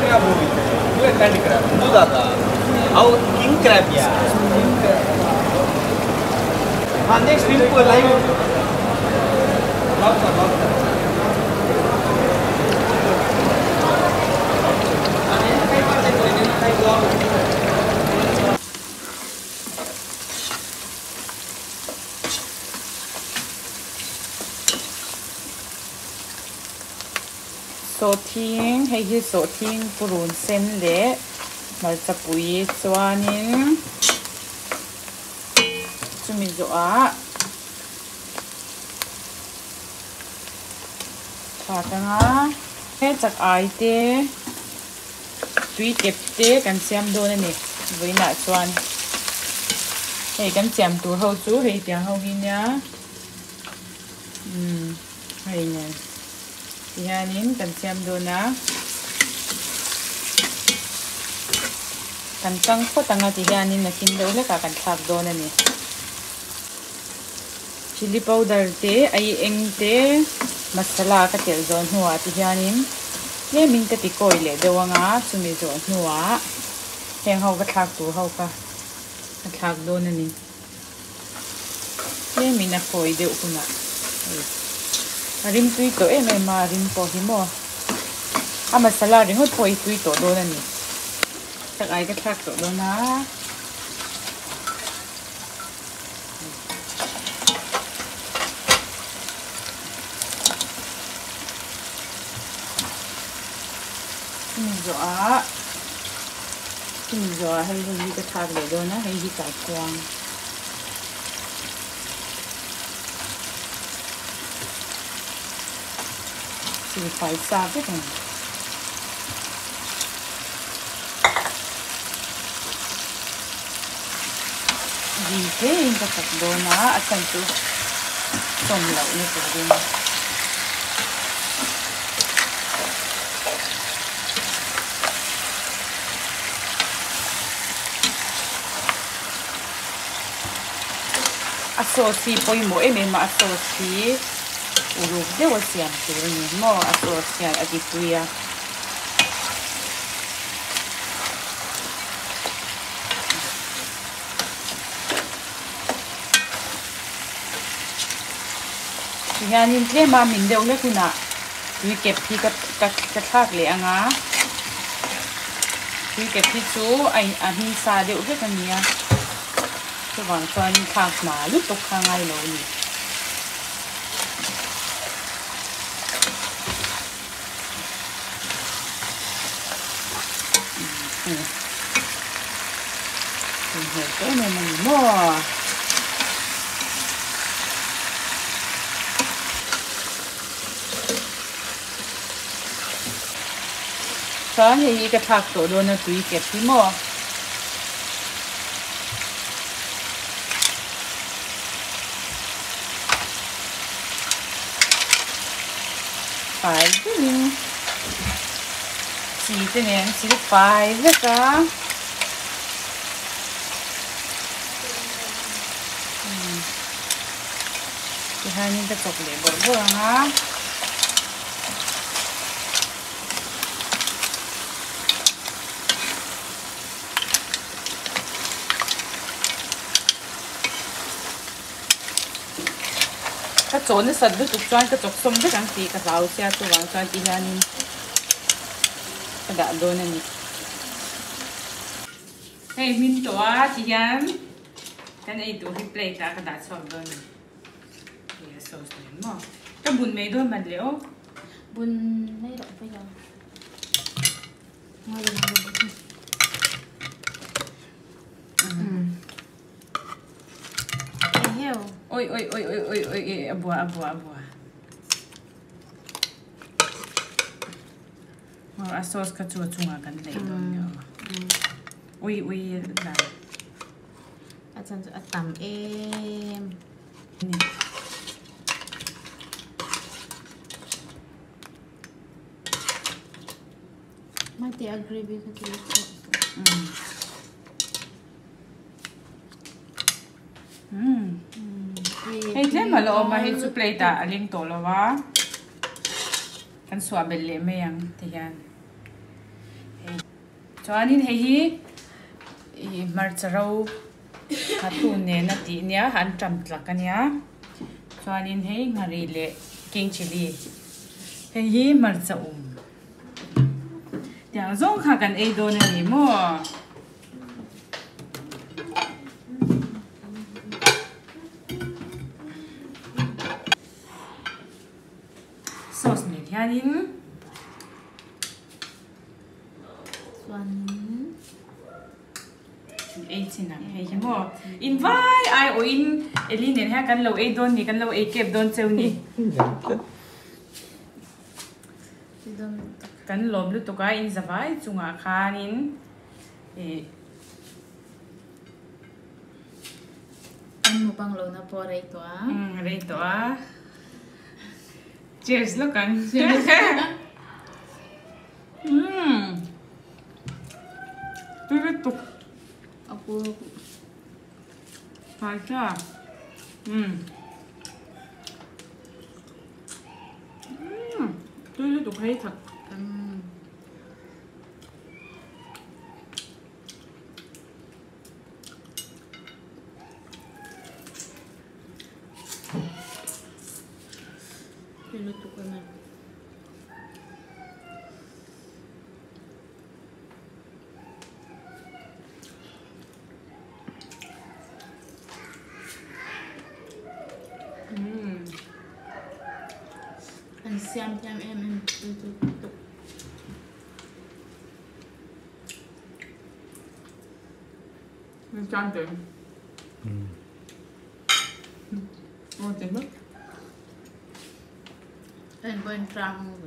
Candy crab. Muda ka. Our king crab ya. Next week po live. Soทิ้งให้ที่โซทิ้งปรุงเส้นเละมาจะปุยจวนนี้จะมีจ้าถ้ากันนะให้จากไอเต้ตุยเก็บเต้กันเสียมโดนนี่ไว้หน้าจวนให้กันเสียมตัวเขาจูให้เตียงเขากินเนี่ยให้เนี่ยTihanin kan siam dona kan kang ko tanga tihanin na kin dole ka kan thak dona ni chili powder te ai eng te masala ka tel zon huwa tihanin le min ka ti koi le dewanga chumi zon huwa heng ho ka thak tu ho ka thak dona ni le min na koi de ukuna rim tui to em ma rim po hi mo a masala ring hot poi tui to do na ni tak ai ka thak to do na kim zo a hay hi ka thak le do na hay hi ka kwang phải xa cái này vì thế anh ta phải đồ nó ở trong chỗ trồng lẩu như thế này asosi poi mo em mà asosi uruk de wasiam turni mo asosial agituya yanin tle ma min deu le kuna wi kep phi ka thak le anga wi kep phi chu ai hi sa deu he kania chu wang chuan thak ma lu tok khangai lo ni cái này mình mua sáng thì cái thạc tổ đồ nó tùy kẹp tí mua phải chứ chỉ thế này chỉ phải hết cả hai những cái cục để bột vừa ha cái chỗ này sạch được chọn cái chỗ xôm rất đáng tiếc cái rau xe tôi vào chọn thì hai những cái đã đôi này hey min toa thì hai cái này tôi plate ra cái đã xôm đôi này sauce này mà cái bún mấy đôi mặt liệu bún mấy loại bây giờ ngon lắm ôi abua mà sauce cái chua chua gần đấy ôi là anh sẽ tầm em mati gravy ka kilo hey tle malo ma hi chu plate a aling to lawa kan swa bel le me yang tiyan chuanin hei hi marcharo hatu ne na ti nia han tam tlak ania chuanin hei ngari le king chili hei hi marcha tiang zong kha kan ei don ani mo sauce ne thianin Xuân ei chinang hei hi mo in vai ai o in elin ne ha kan lo ei don ni kan lo ei kep don cheu ni kan lom lu to ka in zawai chunga khanin Anh mukbang lo na po ray to rei to cheers lo kan tu tu Ako hai cha tu hay thật Pinuto ko na. Ang siamdan pinuto. chan tiền ngon tiền mất Anh bên trong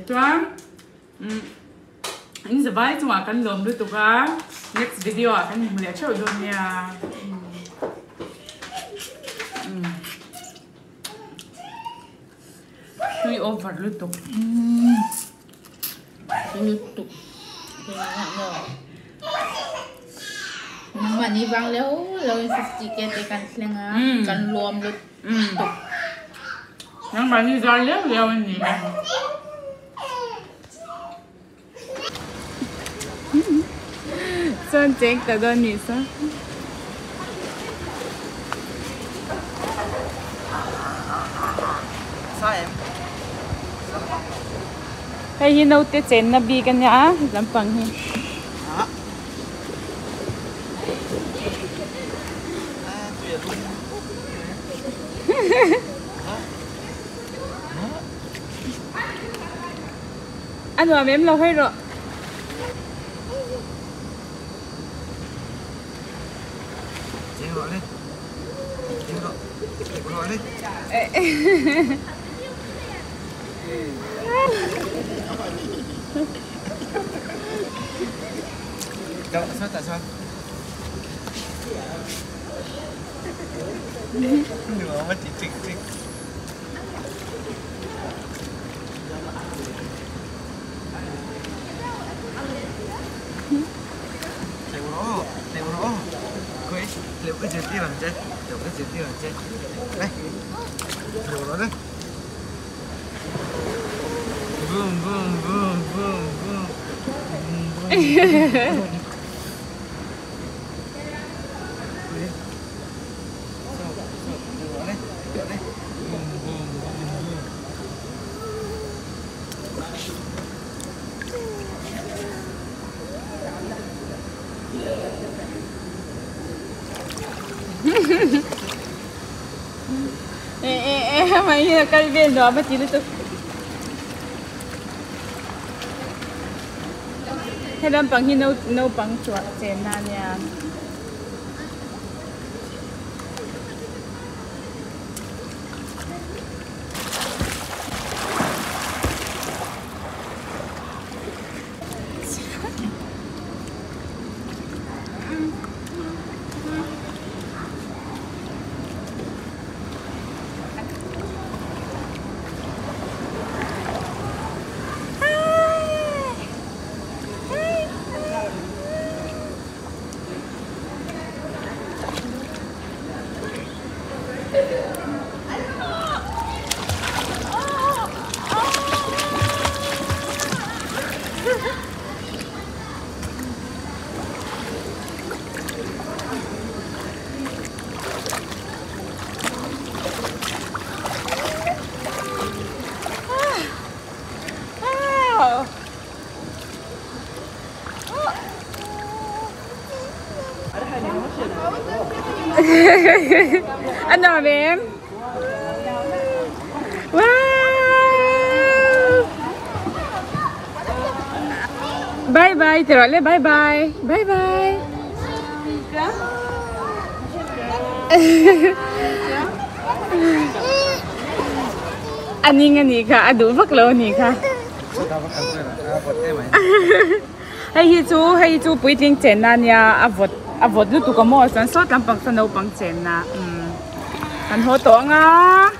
Tuan, ini sebaik cuma akan lom dulu tu kan. Next video akan melihat show dunia. Tui over dulu tu. Pinuto. Kaya nga no. Naman ibang lâu 50 kete kan sila nga kan luom lut. Yang banyak jalan dia ni. Son cek tak ada ni sa. Sao em? Hay hinaw te chen na bi kan ya lampang hi. Hả? Tuyệt luôn. Anh rồi em lâu hay rồi. Chị gọi đi. Chị gọi đi. Đâu, tại sao? Đừng mất chị Trinh. Đều đó. Quay, liệu cái gì đi làm chơi? Đây. Đều đó đấy. Boom. Mày như là cây viên đó mà chỉ được thế làm bằng hi nấu bằng chuột chén na nha. Ano Mem? Wow! Bye bye, Tirole. Bye bye. Bye bye. Ani ka, adu baklo ni ka. Hay chu puiting chen na nia avot lu tu ka mo san so tampang sa no pang chen na. Kan ho to nga.